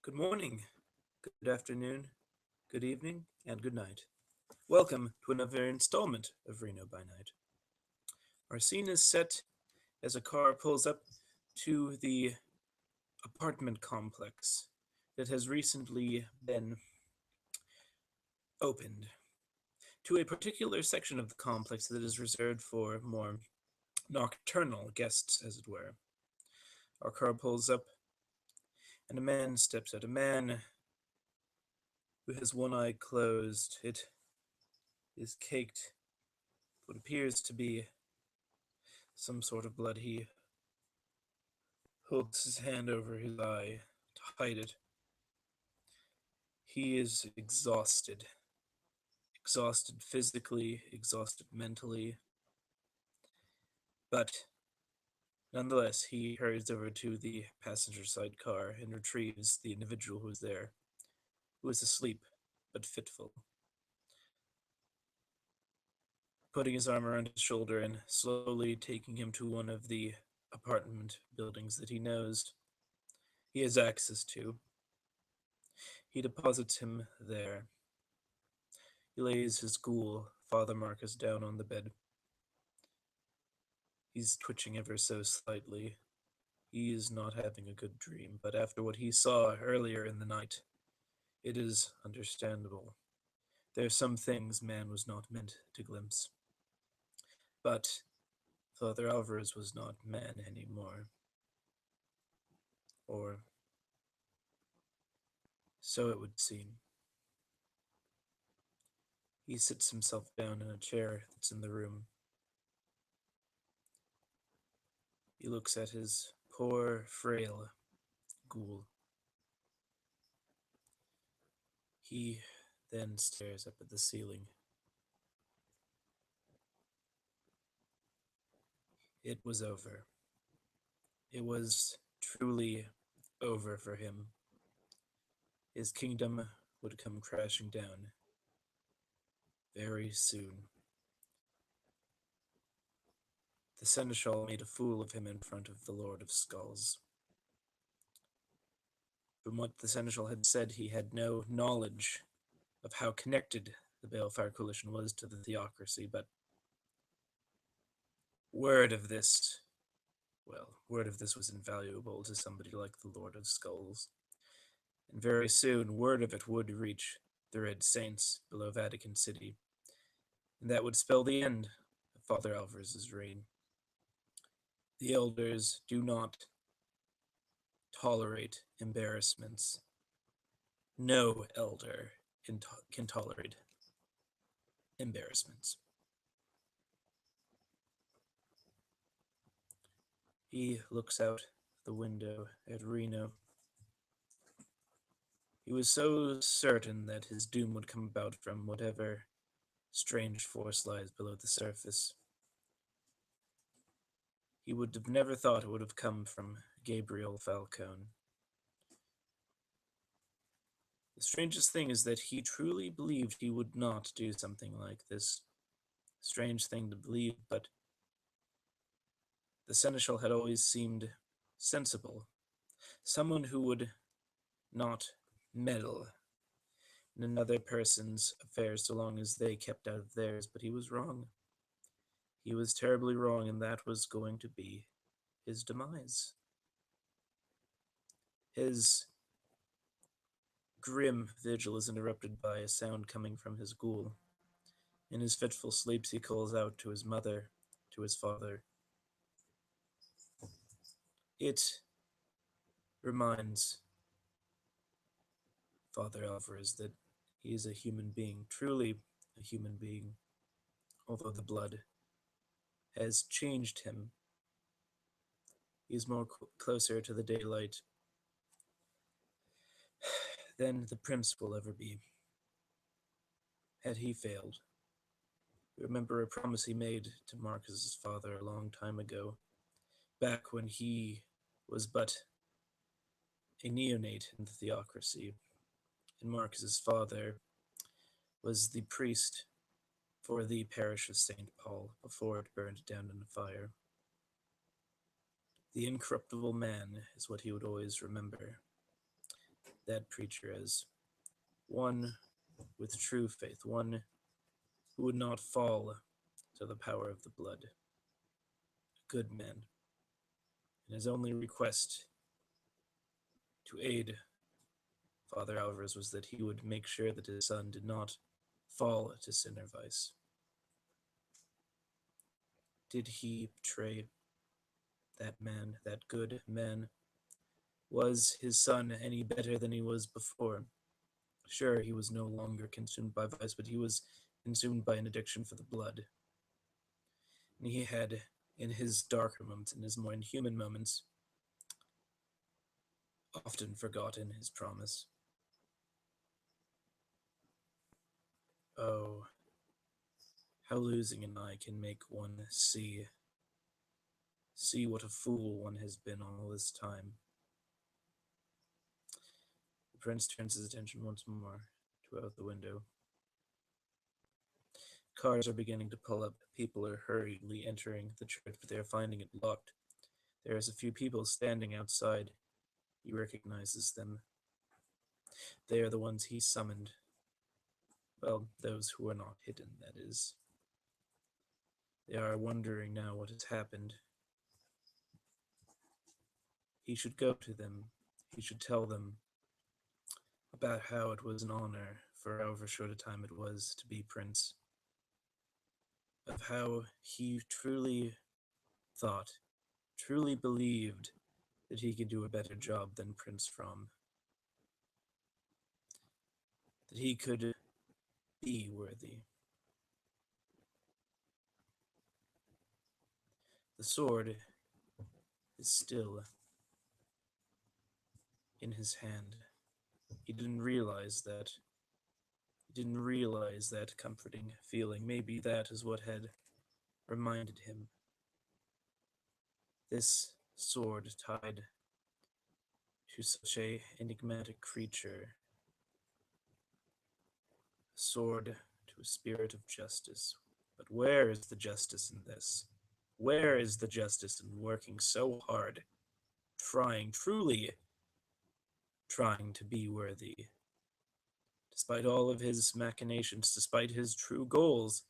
Good morning, good afternoon, good evening, and good night. Welcome to another installment of Reno by Night. Our scene is set as a car pulls up to the apartment complex that has recently been opened to a particular section of the complex that is reserved for more nocturnal guests, as it were. Our car pulls up, and a man steps out. A man who has one eye closed. It is caked what appears to be some sort of blood. He holds his hand over his eye to hide it. He is exhausted. Exhausted physically, exhausted mentally. But nonetheless, he hurries over to the passenger side car and retrieves the individual who is there, who is asleep but fitful. Putting his arm around his shoulder and slowly taking him to one of the apartment buildings that he knows he has access to, he deposits him there. He lays his ghoul, Father Marcus, down on the bed. He's twitching ever so slightly. He is not having a good dream, but after what he saw earlier in the night, it is understandable. There are some things man was not meant to glimpse. But Father Alvarez was not man anymore. Or so it would seem. He sits himself down in a chair that's in the room. He looks at his poor, frail ghoul. He then stares up at the ceiling. It was over. It was truly over for him. His kingdom would come crashing down very soon. The seneschal made a fool of him in front of the Lord of Skulls. From what the seneschal had said, he had no knowledge of how connected the Balefire Coalition was to the theocracy, but word of this, word of this was invaluable to somebody like the Lord of Skulls. And very soon, word of it would reach the Red Saints below Vatican City, and that would spell the end of Father Alvarez's reign. The elders do not tolerate embarrassments. No elder can tolerate embarrassments. He looks out the window at Reno. He was so certain that his doom would come about from whatever strange force lies below the surface. He would have never thought it would have come from Gabriel Falcone. The strangest thing is that he truly believed he would not do something like this. Strange thing to believe, but the seneschal had always seemed sensible, someone who would not meddle in another person's affairs so long as they kept out of theirs, but he was wrong. He was terribly wrong, and that was going to be his demise. His grim vigil is interrupted by a sound coming from his ghoul. In his fitful sleeps, he calls out to his mother, to his father. It reminds Father Alvarez that he is a human being, truly a human being, although the blood has changed him. He is more closer to the daylight than the prince will ever be. Had he failed, remember a promise he made to Marcus's father a long time ago, back when he was but a neonate in the theocracy, and Marcus's father was the priest for the parish of St. Paul before it burned down in a fire. The incorruptible man is what he would always remember. that preacher as one with true faith, one who would not fall to the power of the blood. A good man. And his only request to aid Father Alvarez was that he would make sure that his son did not fall to sin or vice. Did he betray that man, that good man? Was his son any better than he was before? Sure, he was no longer consumed by vice, but he was consumed by an addiction for the blood. And he had, in his darker moments, in his more inhuman moments, often forgotten his promise. Oh, how losing an eye can make one see what a fool one has been all this time. The prince turns his attention once more to out the window. Cars are beginning to pull up. People are hurriedly entering the church, but they are finding it locked. There is a few people standing outside. He recognizes them. They are the ones he summoned. Well, those who are not hidden, that is. They are wondering now what has happened. He should go to them. He should tell them about how it was an honor for however short a time it was to be prince. Of how he truly thought, truly believed that he could do a better job than Prince From. That he could be worthy. The sword is still in his hand. He didn't realize that. He didn't realize that comforting feeling. Maybe that is what had reminded him. This sword tied to such a enigmatic creature. A sword to a spirit of justice. But where is the justice in this? Where is the justice in working so hard, truly trying to be worthy? Despite all of his machinations, despite his true goals,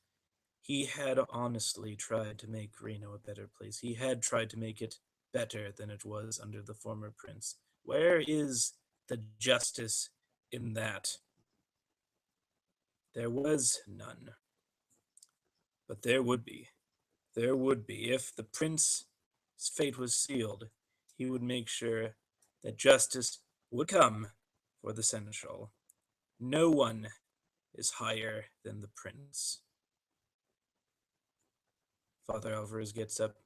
he had honestly tried to make Reno a better place. He had tried to make it better than it was under the former prince. Where is the justice in that? There was none. But there would be. There would be. If the prince's fate was sealed, he would make sure that justice would come for the seneschal. No one is higher than the prince. Father Alvarez gets up.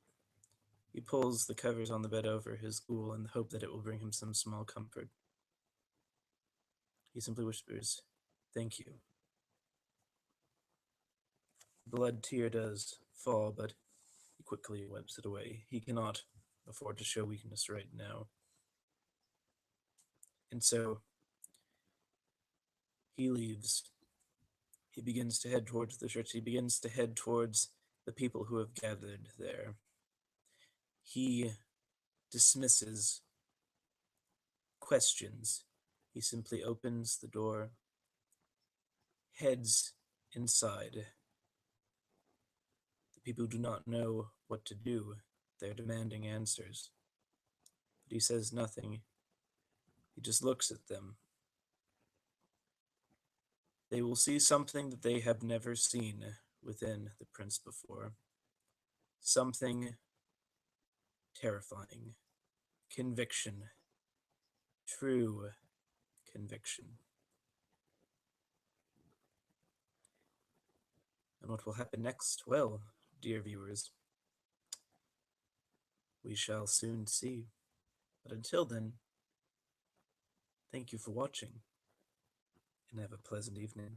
He pulls the covers on the bed over his ghoul in the hope that it will bring him some small comfort. He simply whispers, "Thank you." Blood tear does fall, but he quickly wipes it away. He cannot afford to show weakness right now. And so he leaves. He begins to head towards the church. He begins to head towards the people who have gathered there. He dismisses questions. He simply opens the door, heads inside. The people do not know what to do. They're demanding answers. But he says nothing. He just looks at them. They will see something that they have never seen within the prince before. Something terrifying. Conviction. True conviction. And what will happen next? Well, dear viewers, we shall soon see. But until then, thank you for watching, and have a pleasant evening.